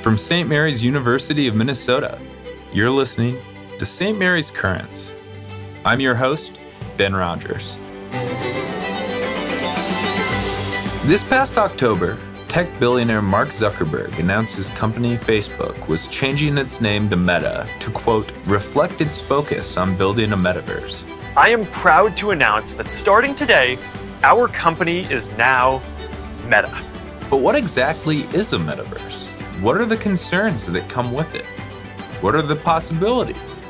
From St. Mary's University of Minnesota, you're listening to St. Mary's Currents. I'm your host, Ben Rogers. This past October, tech billionaire Mark Zuckerberg announced his company Facebook was changing its name to Meta to, quote, reflect its focus on building a metaverse. I am proud to announce that starting today, our company is now Meta. But what exactly is a metaverse? What are the concerns that come with it? What are the possibilities?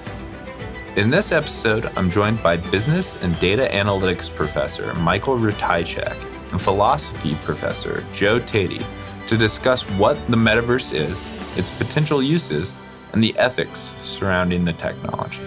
In this episode, I'm joined by business and data analytics professor Michael Ratajczyk and philosophy professor Joe Tadie to discuss what the metaverse is, its potential uses, and the ethics surrounding the technology.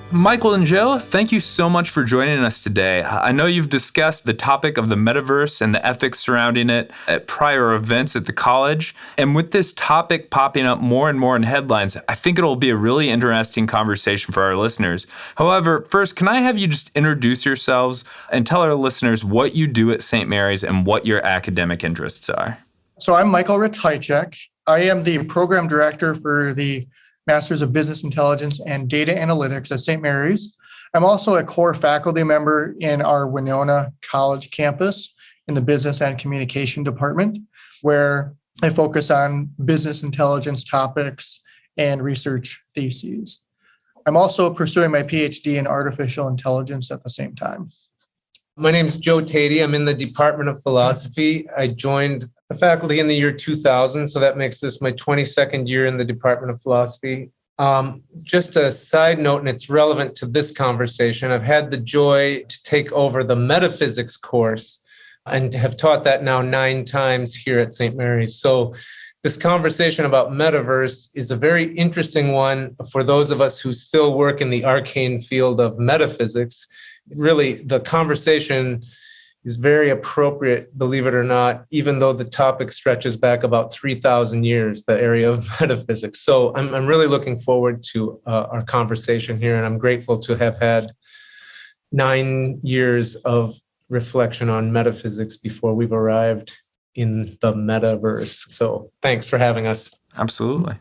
Michael and Joe, thank you so much for joining us today. I know you've discussed the topic of the metaverse and the ethics surrounding it at prior events at the college. And with this topic popping up more and more in headlines, I think it'll be a really interesting conversation for our listeners. However, first, can I have you just introduce yourselves and tell our listeners what you do at St. Mary's and what your academic interests are? So I'm Michael Ratajczyk. I am the program director for the Masters of Business Intelligence and Data Analytics at St. Mary's. I'm also a core faculty member in our Winona College campus in the Business and Communication Department, where I focus on business intelligence topics and research theses. I'm also pursuing my Ph.D. in artificial intelligence at the same time. My name is Joe Tadie. I'm in the Department of Philosophy. I joined the faculty in the year 2000, so that makes this my 22nd year in the Department of Philosophy. Just a side note, and it's relevant to this conversation, I've had the joy to take over the metaphysics course and have taught that now 9 times here at St. Mary's. So this conversation about metaverse is a very interesting one for those of us who still work in the arcane field of metaphysics. Really, the conversation is very appropriate, believe it or not, even though the topic stretches back about 3,000 years, the area of metaphysics. So I'm really looking forward to our conversation here, and I'm grateful to have had 9 years of reflection on metaphysics before we've arrived in the metaverse. So thanks for having us. Absolutely.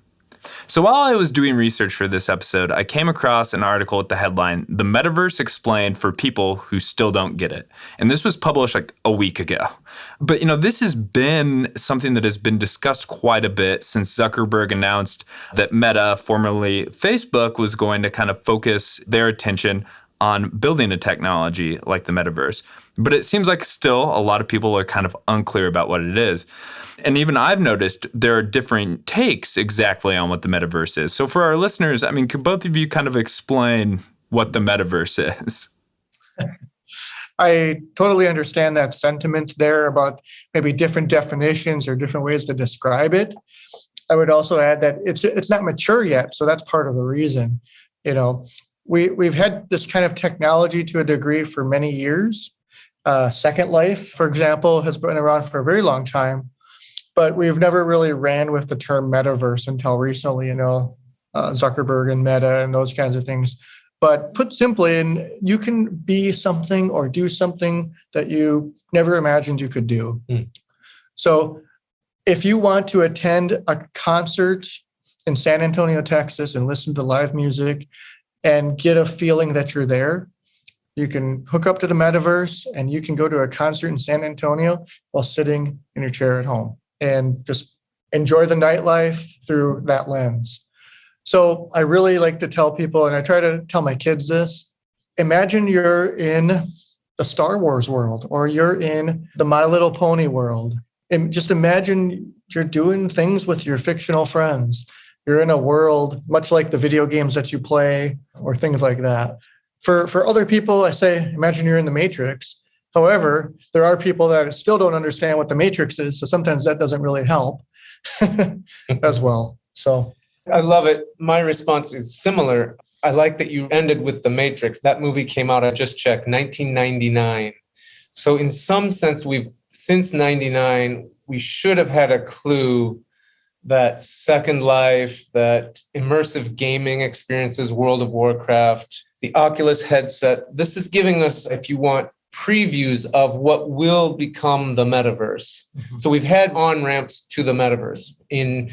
So while I was doing research for this episode, I came across an article with the headline, "The Metaverse Explained for People Who Still Don't Get It." And this was published like a week ago. But, this has been something that has been discussed quite a bit since Zuckerberg announced that Meta, formerly Facebook, was going to kind of focus their attention on building a technology like the metaverse. But it seems like still a lot of people are kind of unclear about what it is. And even I've noticed there are different takes exactly on what the metaverse is. So for our listeners, could both of you kind of explain what the metaverse is? I totally understand that sentiment there about maybe different definitions or different ways to describe it. I would also add that it's not mature yet, so that's part of the reason. We've had this kind of technology to a degree for many years. Second Life, for example, has been around for a very long time, but we've never really ran with the term metaverse until recently, Zuckerberg and Meta and those kinds of things. But put simply, you can be something or do something that you never imagined you could do. So if you want to attend a concert in San Antonio, Texas, and listen to live music and get a feeling that you're there, you can hook up to the metaverse and you can go to a concert in San Antonio while sitting in your chair at home and just enjoy the nightlife through that lens. So I really like to tell people, and I try to tell my kids this, imagine you're in the Star Wars world or you're in the My Little Pony world. And just imagine you're doing things with your fictional friends. You're in a world much like the video games that you play or things like that. For other people, I say, imagine you're in the Matrix. However, there are people that still don't understand what the Matrix is. So sometimes that doesn't really help as well. So I love it. My response is similar. I like that you ended with The Matrix. That movie came out, I just checked, 1999. So in some sense, since 99, we should have had a clue that Second Life, that immersive gaming experiences, World of Warcraft, the Oculus headset, this is giving us, if you want, previews of what will become the metaverse. So we've had on-ramps to the metaverse in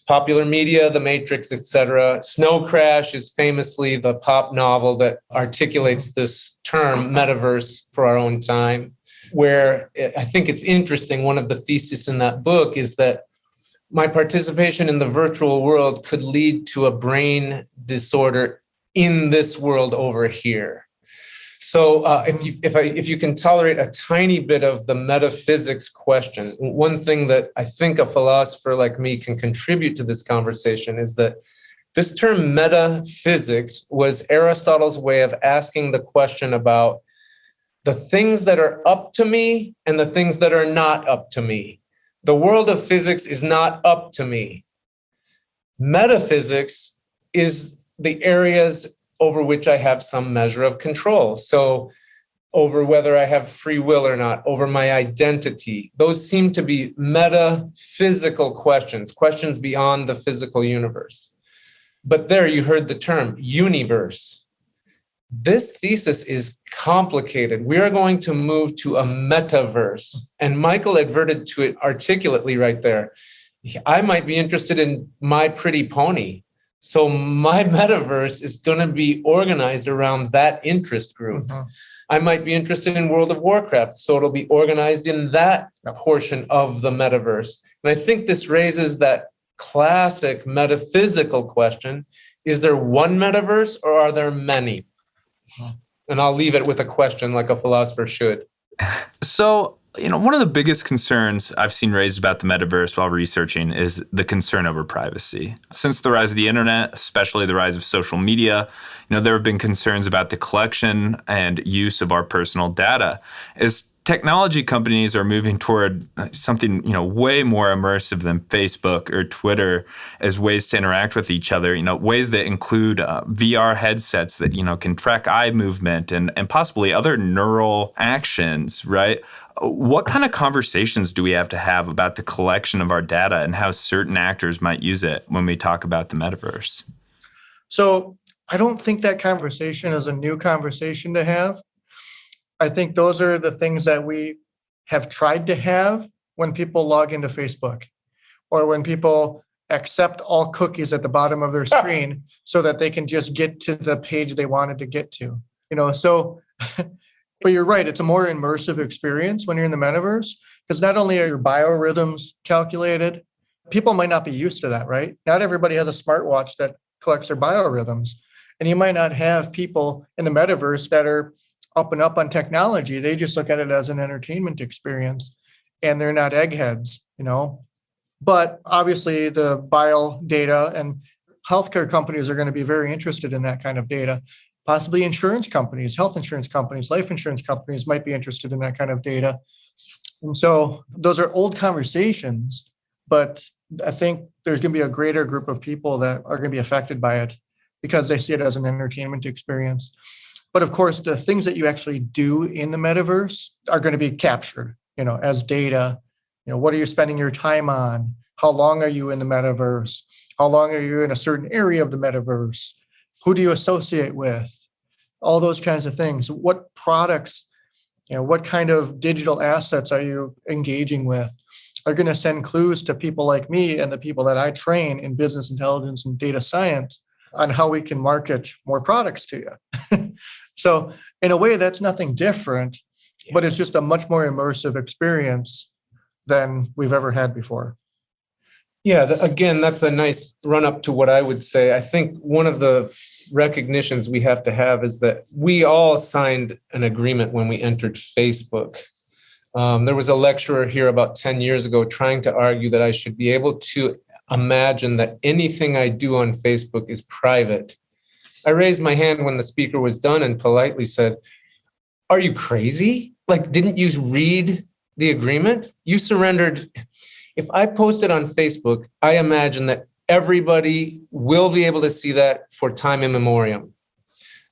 popular media, The Matrix, etc. Snow Crash is famously the pop novel that articulates this term metaverse for our own time, where I think it's interesting. One of the theses in that book is that my participation in the virtual world could lead to a brain disorder in this world over here. So if you can tolerate a tiny bit of the metaphysics question, one thing that I think a philosopher like me can contribute to this conversation is that this term metaphysics was Aristotle's way of asking the question about the things that are up to me and the things that are not up to me. The world of physics is not up to me. Metaphysics is the areas over which I have some measure of control. So over whether I have free will or not, over my identity. Those seem to be metaphysical questions, questions beyond the physical universe. But there you heard the term universe. This thesis is complicated. We are going to move to a metaverse. And Michael adverted to it articulately right there. I might be interested in My Pretty Pony. So my metaverse is going to be organized around that interest group. I might be interested in World of Warcraft, so it'll be organized in that portion of the metaverse. And I think this raises that classic metaphysical question: is there one metaverse or are there many? And I'll leave it with a question, like a philosopher should. So, one of the biggest concerns I've seen raised about the metaverse while researching is the concern over privacy. Since the rise of the internet, especially the rise of social media, there have been concerns about the collection and use of our personal data. As technology companies are moving toward something, way more immersive than Facebook or Twitter as ways to interact with each other, ways that include VR headsets that, can track eye movement and possibly other neural actions, right? What kind of conversations do we have to have about the collection of our data and how certain actors might use it when we talk about the metaverse? So I don't think that conversation is a new conversation to have. I think those are the things that we have tried to have when people log into Facebook or when people accept all cookies at the bottom of their screen so that they can just get to the page they wanted to get to. But you're right, it's a more immersive experience when you're in the metaverse, because not only are your biorhythms calculated, people might not be used to that, right? Not everybody has a smartwatch that collects their biorhythms. And you might not have people in the metaverse that are up and up on technology. They just look at it as an entertainment experience and they're not eggheads, But obviously the bio data and healthcare companies are going to be very interested in that kind of data. Possibly insurance companies, health insurance companies, life insurance companies might be interested in that kind of data. And so those are old conversations, but I think there's going to be a greater group of people that are going to be affected by it because they see it as an entertainment experience. But of course, the things that you actually do in the metaverse are going to be captured, as data. What are you spending your time on? How long are you in the metaverse? How long are you in a certain area of the metaverse? Who do you associate with? All those kinds of things. What products, what kind of digital assets are you engaging with? Are going to send clues to people like me and the people that I train in business intelligence and data science on how we can market more products to you. So in a way, that's nothing different, but it's just a much more immersive experience than we've ever had before. Yeah, again, that's a nice run up to what I would say. I think one of the recognitions we have to have is that we all signed an agreement when we entered Facebook. There was a lecturer here about 10 years ago trying to argue that I should be able to imagine that anything I do on Facebook is private. I raised my hand when the speaker was done and politely said, "Are you crazy? Didn't you read the agreement? You surrendered." If I post it on Facebook, I imagine that everybody will be able to see that for time immemorial.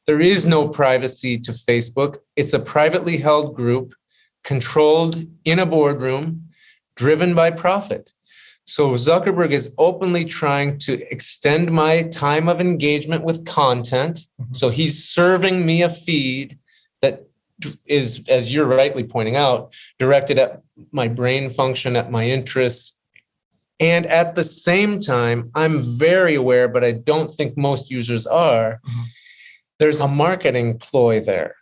There is no privacy to Facebook. It's a privately held group, controlled in a boardroom, driven by profit. So Zuckerberg is openly trying to extend my time of engagement with content. So he's serving me a feed that is, as you're rightly pointing out, directed at my brain function, at my interests. And at the same time, I'm very aware, but I don't think most users are, there's a marketing ploy there.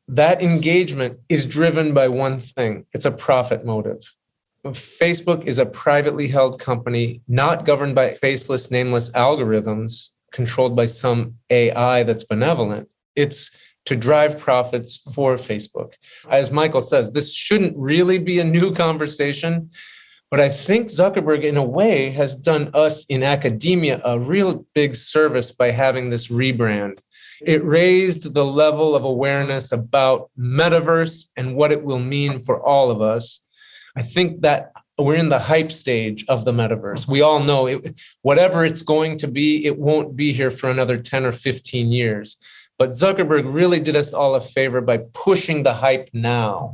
That engagement is driven by one thing. It's a profit motive. Facebook is a privately held company, not governed by faceless, nameless algorithms controlled by some AI that's benevolent. It's to drive profits for Facebook. As Michael says, this shouldn't really be a new conversation, but I think Zuckerberg, in a way, has done us in academia a real big service by having this rebrand. It raised the level of awareness about Metaverse and what it will mean for all of us. I think that we're in the hype stage of the Metaverse. We all know whatever it's going to be, it won't be here for another 10 or 15 years. But Zuckerberg really did us all a favor by pushing the hype now.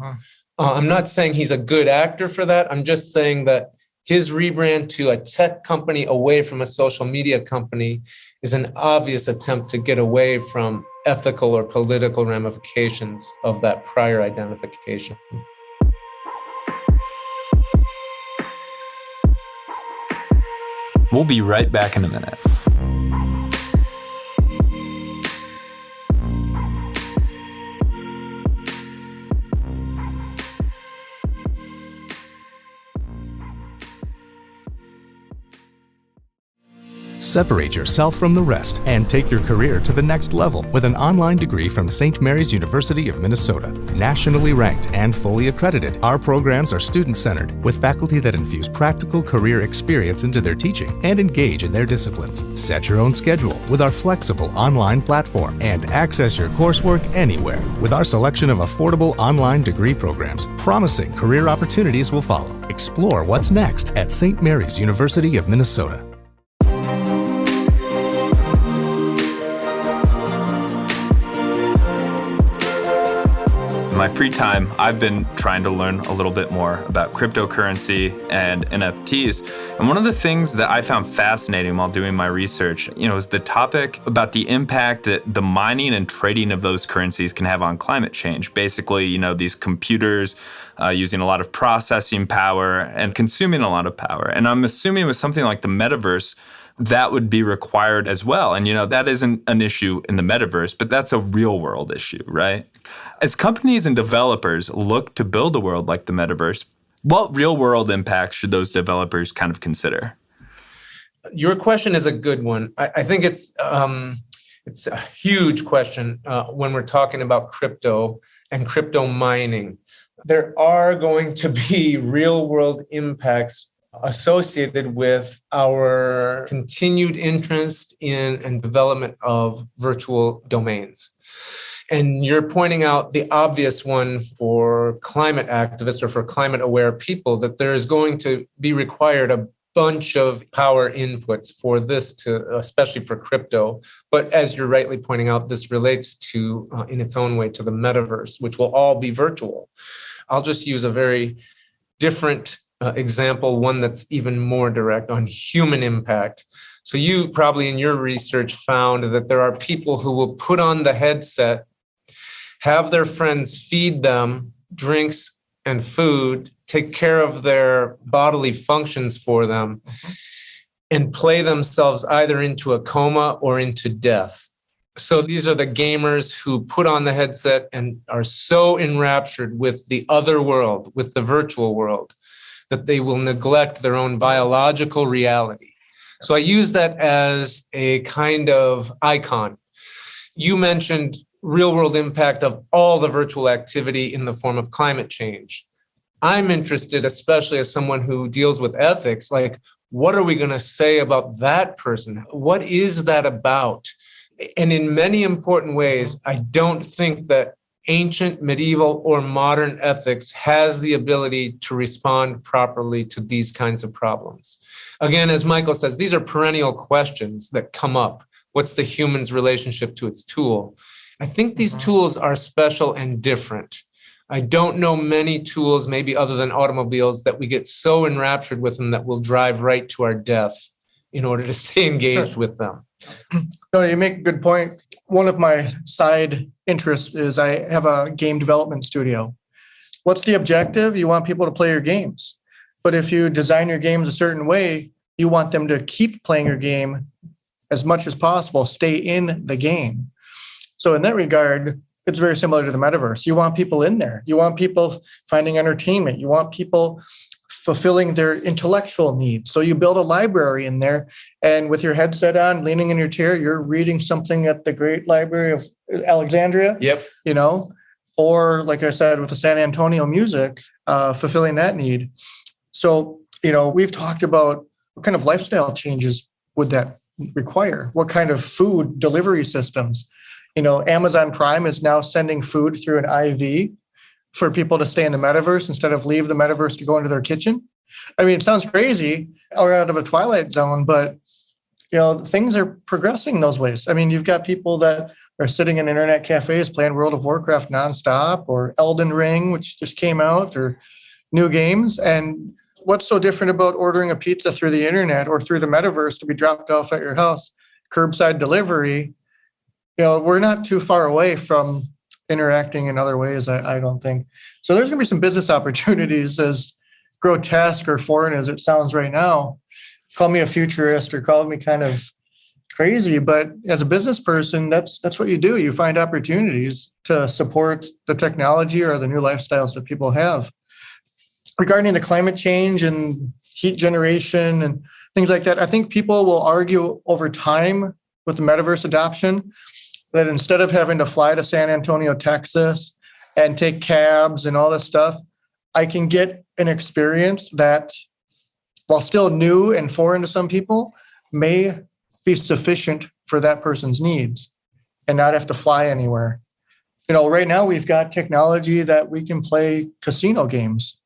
I'm not saying he's a good actor for that. I'm just saying that his rebrand to a tech company away from a social media company is an obvious attempt to get away from ethical or political ramifications of that prior identification. We'll be right back in a minute. Separate yourself from the rest and take your career to the next level with an online degree from St. Mary's University of Minnesota. Nationally ranked and fully accredited, our programs are student-centered with faculty that infuse practical career experience into their teaching and engage in their disciplines. Set your own schedule with our flexible online platform and access your coursework anywhere with our selection of affordable online degree programs. Promising career opportunities will follow. Explore what's next at St. Mary's University of Minnesota. In my free time, I've been trying to learn a little bit more about cryptocurrency and NFTs. And one of the things that I found fascinating while doing my research, is the topic about the impact that the mining and trading of those currencies can have on climate change. Basically, these computers using a lot of processing power and consuming a lot of power. And I'm assuming with something like the Metaverse, that would be required as well. And, that isn't an issue in the Metaverse, but that's a real world issue, right? As companies and developers look to build a world like the Metaverse, what real world impacts should those developers kind of consider? Your question is a good one. I think it's a huge question when we're talking about crypto and crypto mining. There are going to be real world impacts associated with our continued interest in and development of virtual domains. And you're pointing out the obvious one for climate activists or for climate aware people, that there is going to be required a bunch of power inputs for this to, especially for crypto. But as you're rightly pointing out, this relates to, in its own way, to the metaverse, which will all be virtual. I'll just use a very different example, one that's even more direct on human impact. So you probably in your research found that there are people who will put on the headset, have their friends feed them drinks and food, take care of their bodily functions for them, and play themselves either into a coma or into death. So these are the gamers who put on the headset and are so enraptured with the other world, with the virtual world, that they will neglect their own biological reality. So I use that as a kind of icon. You mentioned real world impact of all the virtual activity in the form of climate change. I'm interested, especially as someone who deals with ethics, like, what are we going to say about that person? What is that about? And in many important ways, I don't think that ancient, medieval, or modern ethics has the ability to respond properly to these kinds of problems. Again, as Michael says, these are perennial questions that come up. What's the human's relationship to its tool? I think these tools are special and different. I don't know many tools, maybe other than automobiles, that we get so enraptured with them that we'll drive right to our death in order to stay engaged with them. No, you make a good point. one of my side interests is I have a game development studio. What's the objective? You want people to play your games. But if you design your games a certain way, you want them to keep playing your game as much as possible, stay in the game. So in that regard, it's very similar to the metaverse. You want people in there. You want people finding entertainment. You want people fulfilling their intellectual needs. So you build a library in there, and with your headset on, leaning in your chair, you're reading something at the Great Library of Alexandria. Yep. Or like I said, with the San Antonio music, fulfilling that need. So, we've talked about what kind of lifestyle changes would that require? What kind of food delivery systems? Amazon Prime is now sending food through an IV for people to stay in the metaverse instead of leave the metaverse to go into their kitchen. I mean, it sounds crazy or out of a twilight zone, but things are progressing those ways. I mean, you've got people that are sitting in internet cafes playing World of Warcraft nonstop, or Elden Ring, which just came out, or new games. And what's so different about ordering a pizza through the internet or through the metaverse to be dropped off at your house, curbside delivery? We're not too far away from interacting in other ways, I don't think. So there's going to be some business opportunities, as grotesque or foreign as it sounds right now. Call me a futurist or call me kind of crazy, but as a business person, that's what you do. You find opportunities to support the technology or the new lifestyles that people have. Regarding the climate change and heat generation and things like that, I think people will argue over time with the metaverse adoption that instead of having to fly to San Antonio, Texas, and take cabs and all this stuff, I can get an experience that, while still new and foreign to some people, may be sufficient for that person's needs and not have to fly anywhere. Right now we've got technology that we can play casino games,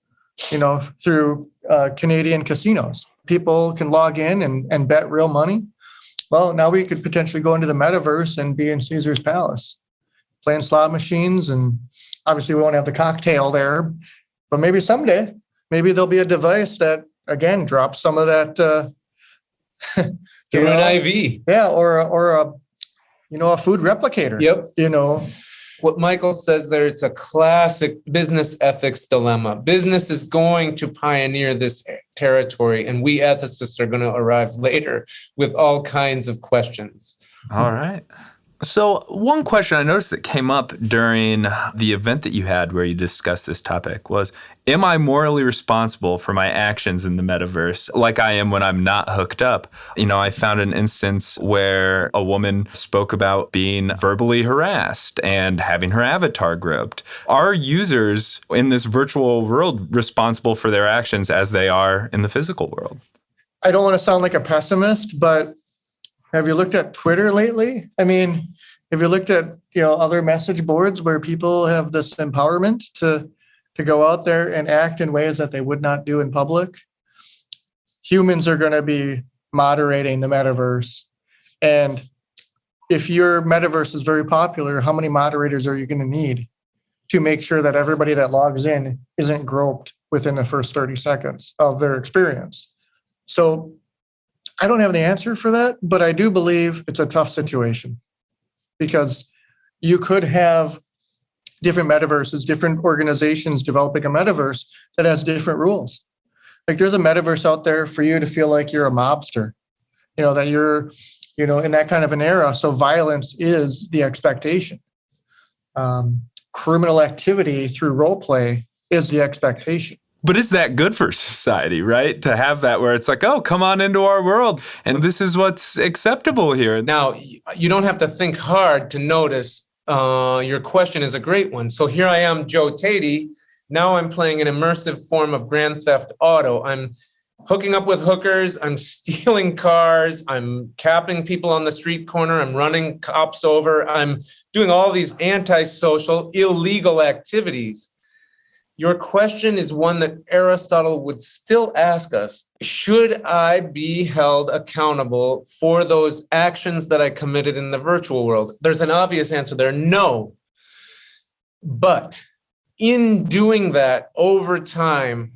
through Canadian casinos. People can log in and bet real money. Well, now we could potentially go into the metaverse and be in Caesar's Palace, playing slot machines. And obviously we won't have the cocktail there, but maybe someday, maybe there'll be a device that, again, drops some of that. Through an IV. Yeah, or a food replicator. Yep. What Michael says there, it's a classic business ethics dilemma. Business is going to pioneer this territory, and we ethicists are going to arrive later with all kinds of questions. All right. So one question I noticed that came up during the event that you had where you discussed this topic was, am I morally responsible for my actions in the metaverse like I am when I'm not hooked up? I found an instance where a woman spoke about being verbally harassed and having her avatar groped. Are users in this virtual world responsible for their actions as they are in the physical world? I don't want to sound like a pessimist, but have you looked at Twitter lately? I mean, have you looked at other message boards where people have this empowerment to go out there and act in ways that they would not do in public? Humans are going to be moderating the metaverse. And if your metaverse is very popular, how many moderators are you going to need to make sure that everybody that logs in isn't groped within the first 30 seconds of their experience? So I don't have the answer for that, but I do believe it's a tough situation because you could have different metaverses, different organizations developing a metaverse that has different rules. Like there's a metaverse out there for you to feel like you're a mobster, that you're, in that kind of an era. So violence is the expectation. Criminal activity through role play is the expectation. But is that good for society, right? To have that where it's like, oh, come on into our world, and this is what's acceptable here. Now, you don't have to think hard to notice your question is a great one. So here I am, Joe Tadie. Now I'm playing an immersive form of Grand Theft Auto. I'm hooking up with hookers. I'm stealing cars. I'm capping people on the street corner. I'm running cops over. I'm doing all these antisocial, illegal activities. Your question is one that Aristotle would still ask us. Should I be held accountable for those actions that I committed in the virtual world? There's an obvious answer there, no. But in doing that over time,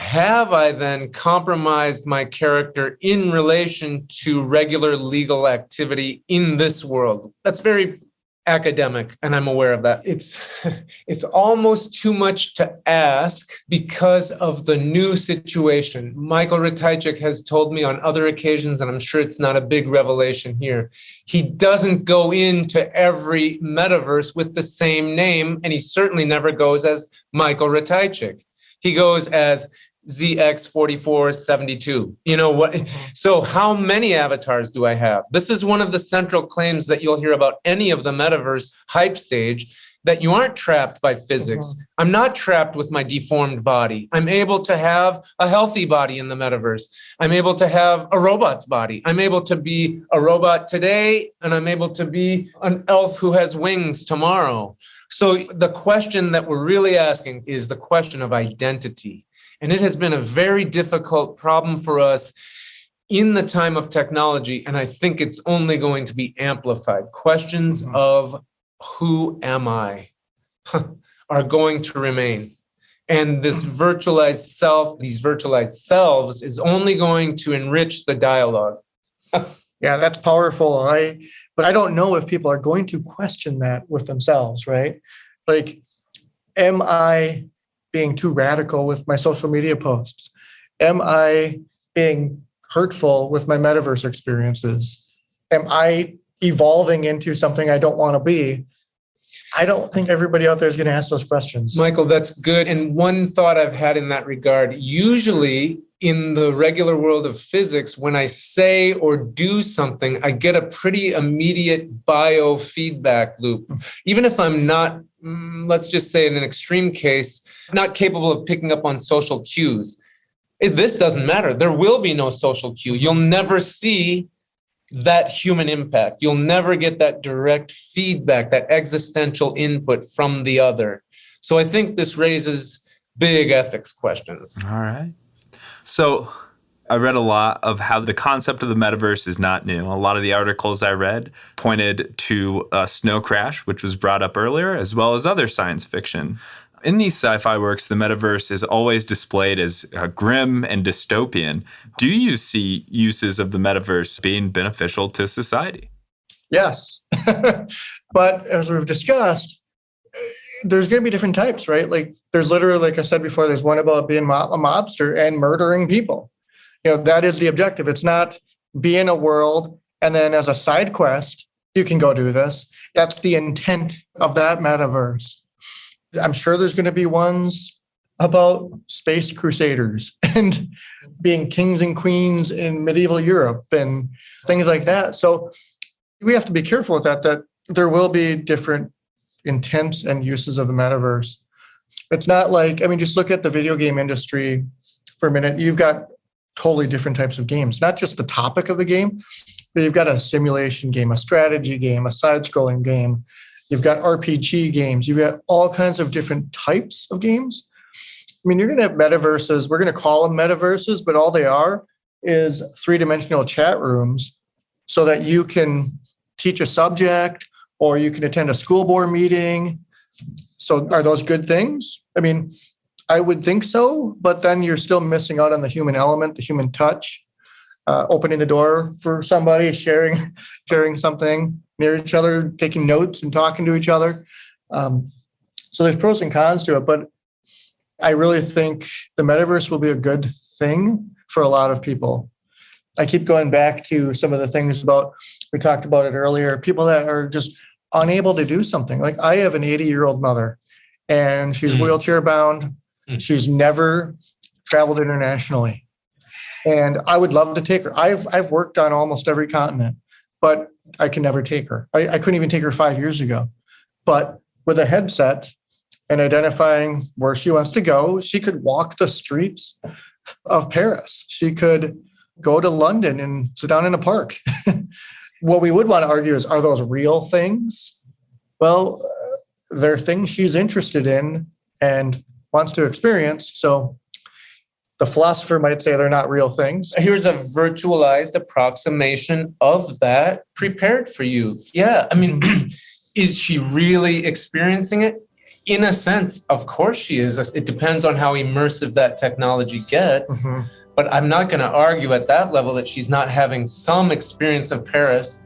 have I then compromised my character in relation to regular legal activity in this world? That's very academic, and I'm aware of that. It's almost too much to ask because of the new situation. Michael Ratajczyk has told me on other occasions, and I'm sure it's not a big revelation here, he doesn't go into every metaverse with the same name, and he certainly never goes as Michael Ratajczyk. He goes as ZX4472. You know what? So how many avatars do I have? This is one of the central claims that you'll hear about any of the metaverse hype stage, that you aren't trapped by physics. I'm not trapped with my deformed body. I'm able to have a healthy body in the metaverse. I'm able to have a robot's body. I'm able to be a robot today, and I'm able to be an elf who has wings tomorrow. So the question that we're really asking is the question of identity. And it has been a very difficult problem for us in the time of technology, and I think it's only going to be amplified. Questions of who am I are going to remain. And this virtualized self, these virtualized selves, is only going to enrich the dialogue. Yeah, that's powerful. But I don't know if people are going to question that with themselves, right? Like, am I being too radical with my social media posts? Am I being hurtful with my metaverse experiences? Am I evolving into something I don't want to be? I don't think everybody out there is going to ask those questions. Michael, that's good. And one thought I've had in that regard, usually in the regular world of physics, when I say or do something, I get a pretty immediate biofeedback loop. Even if I'm not, let's just say in an extreme case, not capable of picking up on social cues. This doesn't matter. There will be no social cue. You'll never see that human impact. You'll never get that direct feedback, that existential input from the other. So I think this raises big ethics questions. All right. So I read a lot of how the concept of the metaverse is not new. A lot of the articles I read pointed to a snow crash, which was brought up earlier, as well as other science fiction. In these sci-fi works, the metaverse is always displayed as grim and dystopian. Do you see uses of the metaverse being beneficial to society? Yes. But as we've discussed, there's going to be different types, right? Like, there's literally, like I said before, there's one about being a mobster and murdering people. That is the objective. It's not be in a world and then as a side quest, you can go do this. That's the intent of that metaverse. I'm sure there's going to be ones about space crusaders and being kings and queens in medieval Europe and things like that. So we have to be careful with that there will be different intents and uses of the metaverse. It's not like, just look at the video game industry for a minute. You've got totally different types of games, not just the topic of the game, but you've got a simulation game, a strategy game, a side-scrolling game. You've got RPG games. You've got all kinds of different types of games. You're going to have metaverses. We're going to call them metaverses, but all they are is three-dimensional chat rooms so that you can teach a subject or you can attend a school board meeting. So are those good things? I would think so, but then you're still missing out on the human element, the human touch, opening the door for somebody, sharing something near each other, taking notes and talking to each other. So there's pros and cons to it, but I really think the metaverse will be a good thing for a lot of people. I keep going back to some of the things we talked about it earlier, people that are just unable to do something. Like, I have an 80-year-old mother and she's wheelchair bound. She's never traveled internationally. And I would love to take her. I've worked on almost every continent, but I can never take her. I couldn't even take her 5 years ago. But with a headset and identifying where she wants to go, she could walk the streets of Paris. She could go to London and sit down in a park. What we would want to argue is, are those real things? Well, they're things she's interested in and wants to experience. So the philosopher might say they're not real things. Here's a virtualized approximation of that prepared for you. Yeah, is she really experiencing it? In a sense, of course she is. It depends on how immersive that technology gets. Mhm. But I'm not going to argue at that level that she's not having some experience of Paris.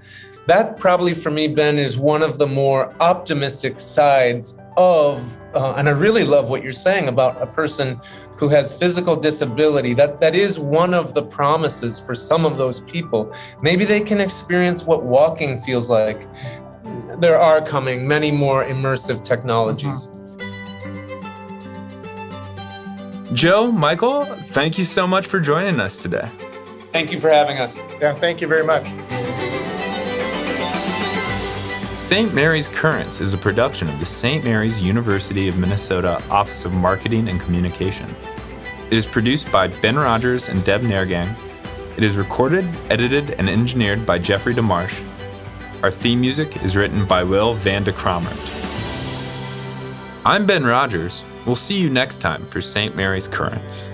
That probably for me, Ben, is one of the more optimistic sides of, and I really love what you're saying about a person who has physical disability. That is one of the promises for some of those people. Maybe they can experience what walking feels like. There are coming many more immersive technologies. Joe, Michael, thank you so much for joining us today. Thank you for having us. Yeah, thank you very much. St. Mary's Currents is a production of the St. Mary's University of Minnesota Office of Marketing and Communication. It is produced by Ben Rogers and Deb Nergang. It is recorded, edited, and engineered by Jeffrey DeMarsh. Our theme music is written by Will van de Kramert. I'm Ben Rogers. We'll see you next time for St. Mary's Currents.